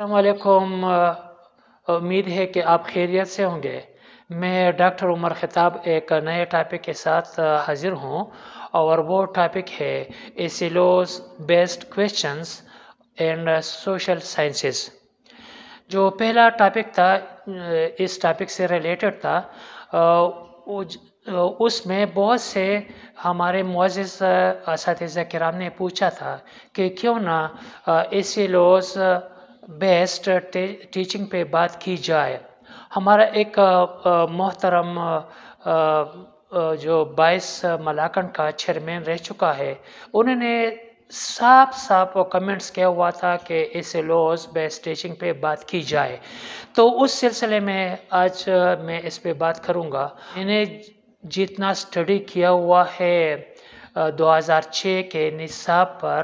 अस्सलामुअलैकुम। उम्मीद है कि आप खैरियत से होंगे। मैं डॉक्टर उमर खिताब एक नए टॉपिक के साथ हाजिर हूँ और वो टॉपिक है SLOs based questions and social sciences. जो पहला टॉपिक था इस टॉपिक से रिलेटेड था। उसमें बहुत से हमारे मुअज़्ज़िज़ असातिज़ा किराम ने पूछा था कि क्यों ना एसिलोस बेस्ट टीचिंग पे बात की जाए। हमारा एक मोहतरम जो 22 मलाकन का चेयरमैन रह चुका है, उन्होंने साफ साफ कमेंट्स किया हुआ था कि एसिलोस बेस्ट टीचिंग पे बात की जाए। तो उस सिलसिले में आज मैं इस पे बात करूँगा। मैंने जितना स्टडी किया हुआ है 2006 के निसाब पर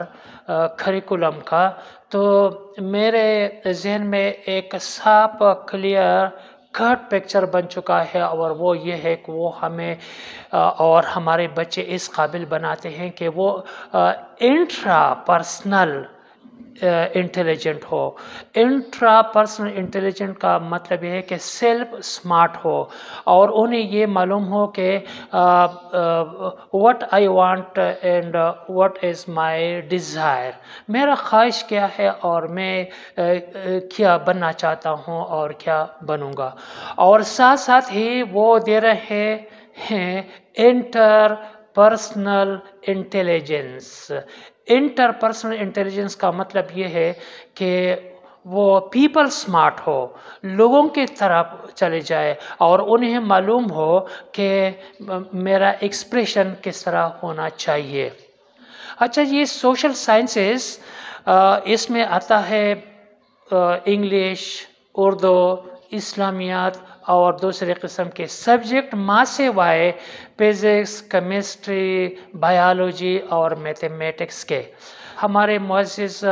करिकुलम का, तो मेरे जहन में एक साफ क्लियर कट पिक्चर बन चुका है और वो ये है कि वो हमें और हमारे बच्चे इस काबिल बनाते हैं कि वो इंट्रा पर्सनल इंटेलिजेंट हो। इंट्रा पर्सनल इंटेलिजेंट का मतलब ये है कि सेल्फ स्मार्ट हो और उन्हें ये मालूम हो कि what I want and what is my desire, मेरा ख्वाहिश क्या है और मैं क्या बनना चाहता हूँ और क्या बनूँगा। और साथ साथ ही वो दे रहे हैं inter personal intelligence. Interpersonal intelligence का मतलब ये है कि वो पीपल स्मार्ट हो, लोगों की तरफ चले जाए और उन्हें मालूम हो कि मेरा एक्सप्रेशन किस तरह होना चाहिए। अच्छा, ये सोशल साइंसेस इसमें आता है इंग्लिश, उर्दू, इस्लामियात और दूसरे किस्म के सब्जेक्ट माँ से वाए फिज़िक्स, केमिस्ट्री, बायोलॉजी और मैथमेटिक्स के। हमारे मुअज़्ज़िज़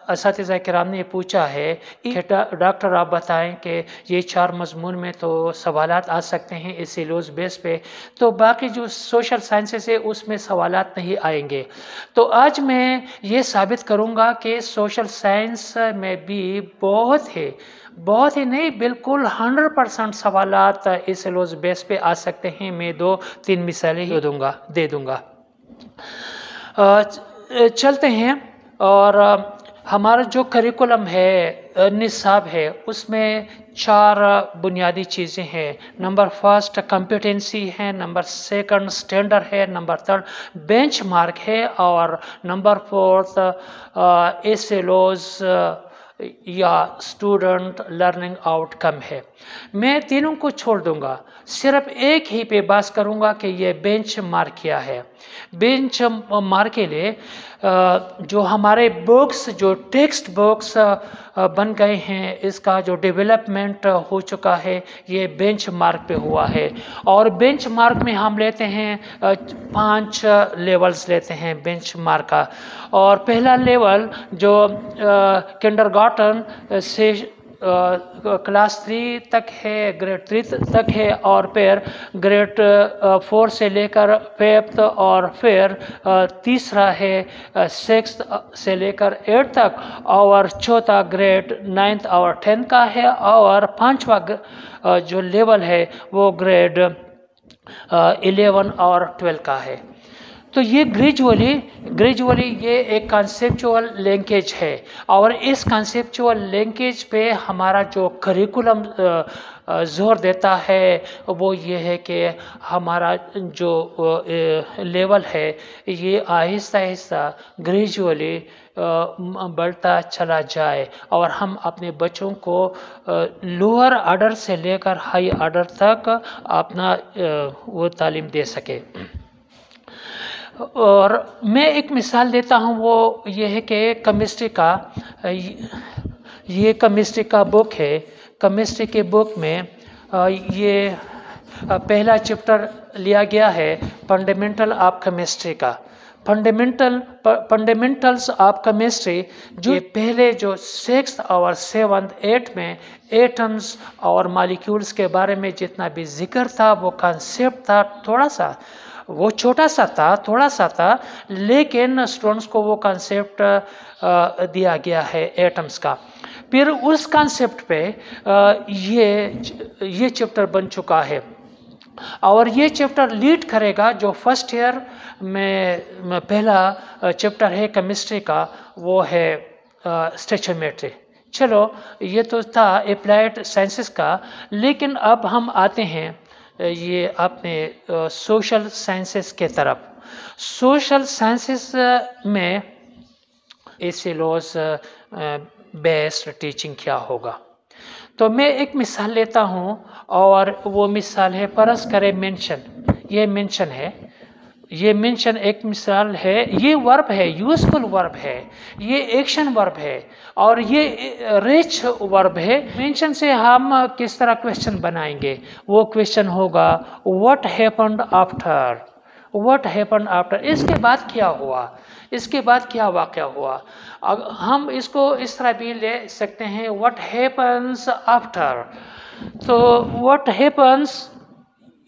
असातिज़ा किराम ने पूछा है कि डॉक्टर आप बताएं कि ये 4 मज़मून में तो सवालात आ सकते हैं एसिलोस बेस पे, तो बाकी जो सोशल साइंसेस है उसमें सवालात नहीं आएंगे। तो आज मैं ये साबित करूँगा कि सोशल साइंस में भी बहुत ही नहीं, बिल्कुल 100% सवालात एसिलोस बेस पे आ सकते हैं। मैं 2-3 मिसालें ही दे दूँगा। चलते हैं। और हमारा जो करिकुलम है, निसाब है, उसमें 4 बुनियादी चीज़ें हैं। नंबर फर्स्ट कॉम्पिटेंसी है, नंबर सेकंड स्टैंडर्ड है, नंबर थर्ड बेंचमार्क है और नंबर फोर्थ एसिलोस या स्टूडेंट लर्निंग आउटकम है। मैं तीनों को छोड़ दूंगा, सिर्फ एक ही पे बात करूंगा कि ये बेंच मार्क क्या है। बेंच मार्क के लिए जो हमारे बुक्स, जो टेक्स्ट बुक्स बन गए हैं, इसका जो डेवलपमेंट हो चुका है ये बेंच मार्क पे हुआ है। और बेंच मार्क में हम लेते हैं 5 लेवल्स लेते हैं बेंच मार्क का। और पहला लेवल जो किंडरगार्टन से क्लास 3 तक है, ग्रेड 3 तक है, और फिर ग्रेड 4 से लेकर 5th, और फिर तीसरा है 6th से लेकर 8th तक, और चौथा ग्रेड 9th और 10th का है, और 5वां जो लेवल है वो ग्रेड 11 और 12 का है। तो ये ग्रेजुअली ये एक कॉन्सेप्चुअल लिंकेज है और इस कॉन्सेप्चुअल लिंकेज पे हमारा जो करिकुलम जोर देता है वो ये है कि हमारा जो लेवल है ये आहिस्ता आहिस्ता ग्रेजुअली बढ़ता चला जाए और हम अपने बच्चों को लोअर ऑर्डर से लेकर हाई ऑर्डर तक अपना वो तालीम दे सके। और मैं एक मिसाल देता हूँ, वो ये है कि केमिस्ट्री का, ये केमिस्ट्री का बुक है। केमिस्ट्री के बुक में ये पहला चैप्टर लिया गया है फंडामेंटल ऑफ केमिस्ट्री का। फंडामेंटल्स ऑफ केमिस्ट्री, जो पहले जो 6th और 7th 8th में एटम्स और मॉलिक्यूल्स के बारे में जितना भी जिक्र था, वो कॉन्सेप्ट था थोड़ा सा, वो छोटा सा था, थोड़ा सा था, लेकिन स्टूडेंट्स को वो कॉन्सेप्ट दिया गया है एटम्स का। फिर उस कॉन्सेप्ट पे ये चैप्टर बन चुका है और ये चैप्टर लीड करेगा जो फर्स्ट ईयर में पहला चैप्टर है केमिस्ट्री का, वो है स्टोइचियोमेट्री। चलो ये तो था अप्लाइड साइंसेस का, लेकिन अब हम आते हैं ये अपने सोशल साइंसेस के तरफ। सोशल साइंसेस में ऐसे लॉज बेस्ड टीचिंग क्या होगा। तो मैं एक मिसाल लेता हूँ और वो मिसाल है फर्ज करें मेंशन। ये मेंशन है, ये मेंशन एक मिसाल है। ये वर्ब है, यूजफुल वर्ब है, ये एक्शन वर्ब है और ये रिच वर्ब है। मेंशन से हम किस तरह क्वेश्चन बनाएंगे? वो क्वेश्चन होगा what happened after, what happened after, इसके बाद क्या हुआ, इसके बाद क्या वाक़या हुआ। हम इसको इस तरह भी ले सकते हैं व्हाट हैपन्स आफ्टर। तो व्हाट हैपन्स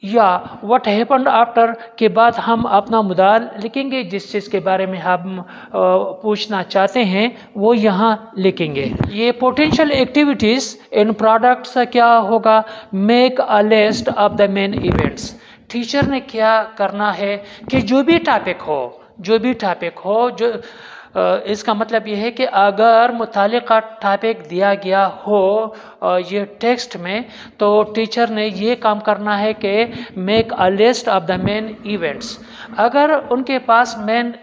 या व्हाट हैपेंड आफ्टर के बाद हम अपना मुद्दा लिखेंगे, जिस चीज़ के बारे में हम पूछना चाहते हैं वो यहाँ लिखेंगे। ये पोटेंशियल एक्टिविटीज़ इन प्रोडक्ट्स क्या होगा? Make a list of the main events. Teacher ने क्या करना है कि जो भी टॉपिक हो, जो भी टॉपिक हो, जो इसका मतलब ये है कि अगर मुतालिका टॉपिक दिया गया हो ये टेक्स्ट में, तो टीचर ने ये काम करना है कि make a list of the main events. अगर उनके पास मेन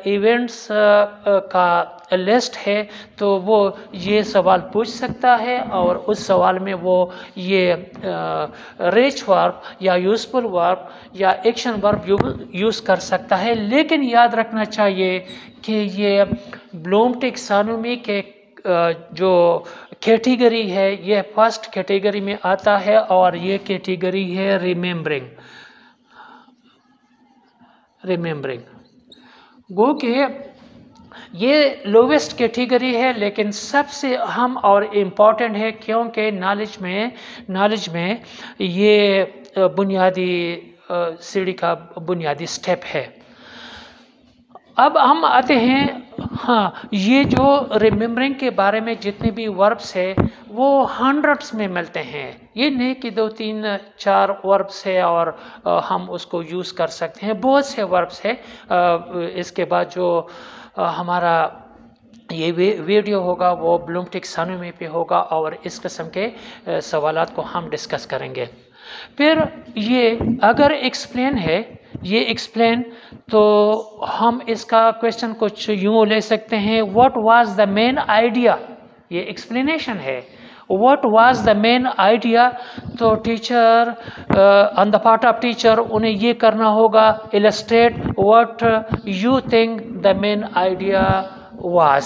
इवेंट्स का लिस्ट है तो वो ये सवाल पूछ सकता है और उस सवाल में वो ये रिच वर्ब या यूजफुल वर्ब या एक्शन वर्ब यूज़ कर सकता है। लेकिन याद रखना चाहिए कि ये ब्लूम टैक्सोनॉमी के जो कैटेगरी है ये फर्स्ट कैटेगरी में आता है और ये कैटेगरी है रिमेम्बरिंग। गो कि ये लोवेस्ट कैटेगरी है लेकिन सबसे अहम और इम्पॉर्टेंट है, क्योंकि नॉलेज में ये बुनियादी सीढ़ी का बुनियादी स्टेप है। अब हम आते हैं, हाँ, ये जो रिमेम्बरिंग के बारे में जितने भी वर्ब्स है वो हंड्रेड्स में मिलते हैं। ये नहीं कि 2, 3, 4 वर्ब्स है और हम उसको यूज़ कर सकते हैं, बहुत से वर्ब्स है। इसके बाद जो हमारा ये वीडियो होगा वो ब्लूम टैक्सोनॉमी पे होगा और इस किस्म के सवालात को हम डिस्कस करेंगे। फिर ये अगर एक्सप्लेन है, ये एक्सप्लेन तो हम इसका क्वेश्चन कुछ यूँ ले सकते हैं, what was the main idea. ये एक्सप्लेनेशन है, what was the main idea. तो teacher on the part of teacher उन्हें ये करना होगा illustrate what you think the main idea was.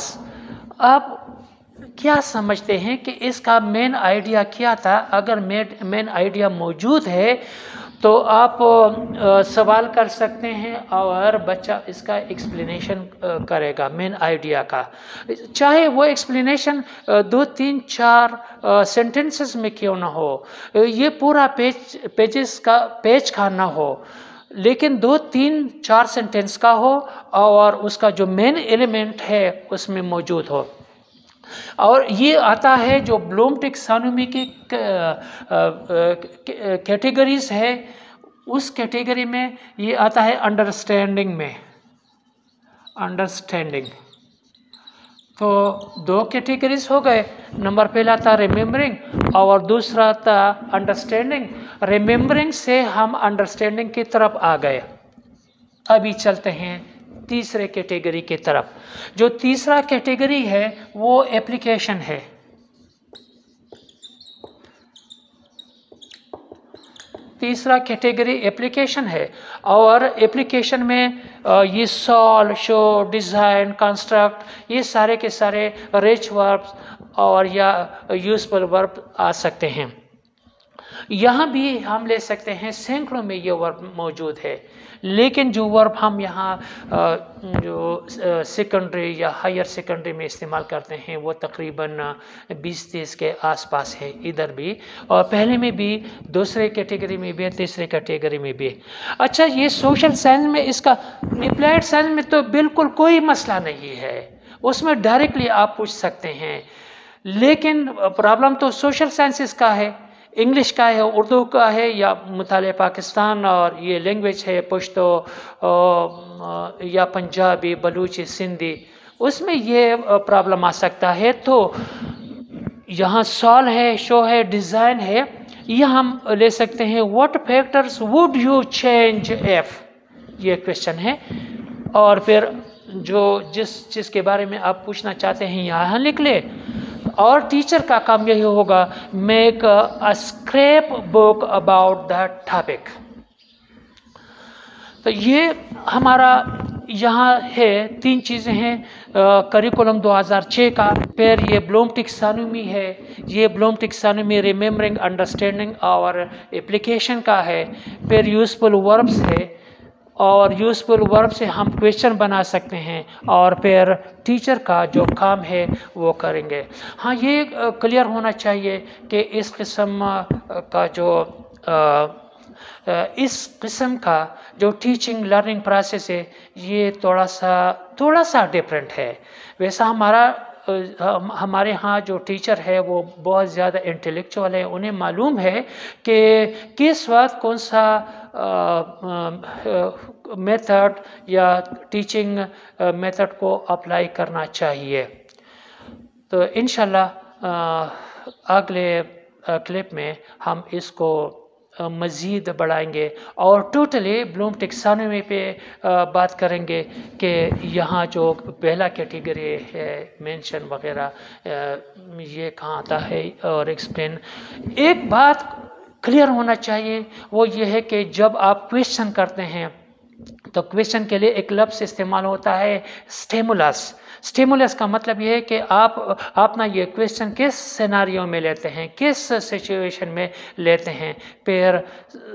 अब क्या समझते हैं कि इसका मेन आइडिया क्या था? अगर मेन आइडिया मौजूद है तो आप सवाल कर सकते हैं और बच्चा इसका एक्सप्लेनेशन करेगा मेन आइडिया का, चाहे वो एक्सप्लेनेशन 2, 3, 4 सेंटेंसेस में क्यों ना हो, ये पूरा पेज का ना हो, लेकिन 2, 3, 4 सेंटेंस का हो और उसका जो मेन एलिमेंट है उसमें मौजूद हो। और ये आता है जो ब्लूम टैक्सोनॉमी की कैटेगरीज है, उस कैटेगरी में ये आता है अंडरस्टैंडिंग में। अंडरस्टैंडिंग तो 2 कैटेगरीज हो गए, नंबर पहला था रिमेम्बरिंग और दूसरा था अंडरस्टैंडिंग। रिमेम्बरिंग से हम अंडरस्टैंडिंग की तरफ आ गए। अभी चलते हैं तीसरे कैटेगरी की तरफ। जो तीसरा कैटेगरी है वो एप्लीकेशन है। तीसरा कैटेगरी एप्लीकेशन है और एप्लीकेशन में ये सॉल्व, शो, डिज़ाइन, कंस्ट्रक्ट, ये सारे के सारे रिच वर्ब्स और या यूजफुल वर्ब आ सकते हैं। यहाँ भी हम ले सकते हैं सैकड़ों में ये वर्ब मौजूद है, लेकिन जो वर्ब हम यहाँ जो सेकेंडरी या हायर सेकेंडरी में इस्तेमाल करते हैं वो तकरीबन 20-30 के आसपास है इधर भी, और पहले में भी, दूसरे कैटेगरी में भी, तीसरे कैटेगरी में भी। अच्छा, ये सोशल साइंस में इसका, अप्लाइड साइंस में तो बिल्कुल कोई मसला नहीं है, उसमें डायरेक्टली आप पूछ सकते हैं, लेकिन प्रॉब्लम तो सोशल साइंसेस का है, इंग्लिश का है, उर्दू का है, या मुताले पाकिस्तान और ये लैंग्वेज है पश्तो या पंजाबी, बलूची, सिंधी, उसमें ये प्रॉब्लम आ सकता है। तो यहाँ सॉल है, शो है, डिज़ाइन है, ये हम ले सकते हैं what factors would you change if, ये क्वेश्चन है। और फिर जो जिस चीज़ के बारे में आप पूछना चाहते हैं यहाँ लिख ले, और टीचर का काम यही होगा, make a scrap book about the topic. तो ये हमारा यहाँ है, 3 चीज़ें हैं, करिकुलम 2006 का, फिर ये ब्लूम टेक्सोनॉमी है, ये ब्लूम टेक्सोनॉमी रिमेम्बरिंग, अंडरस्टैंडिंग और एप्लीकेशन का है, फिर यूजफुल वर्ब्स है, और यूजफुल वर्ब से हम क्वेश्चन बना सकते हैं, और फिर टीचर का जो काम है वो करेंगे। हाँ, ये क्लियर होना चाहिए कि इस किस्म का जो टीचिंग लर्निंग प्रोसेस है ये थोड़ा सा डिफरेंट है। वैसा हमारे यहाँ जो टीचर है वो बहुत ज़्यादा इंटेलेक्चुअल है, उन्हें मालूम है कि किस वक्त कौन सा मेथड या टीचिंग मेथड को अप्लाई करना चाहिए। तो इंशाल्लाह अगले क्लिप में हम इसको मज़ीद बढ़ाएंगे और टोटली ब्लूम टेक्सोनॉमी पे बात करेंगे कि यहाँ जो पहला कैटेगरी है, मेंशन वगैरह, ये कहाँ आता है, और एक्सप्लेन। एक बात क्लियर होना चाहिए, वो ये है कि जब आप क्वेश्चन करते हैं तो क्वेश्चन के लिए एक लफ्ज़ इस्तेमाल होता है स्टिमुलस। स्टिमुलस का मतलब ये है कि आप अपना ये क्वेश्चन किस सिनेरियो में लेते हैं, किस सिचुएशन में लेते हैं, फिर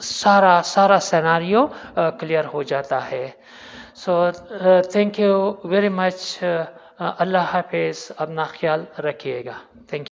सारा सिनेरियो क्लियर हो जाता है। So thank you very much. अल्लाह हाफिज़, अपना ख्याल रखिएगा। Thank you.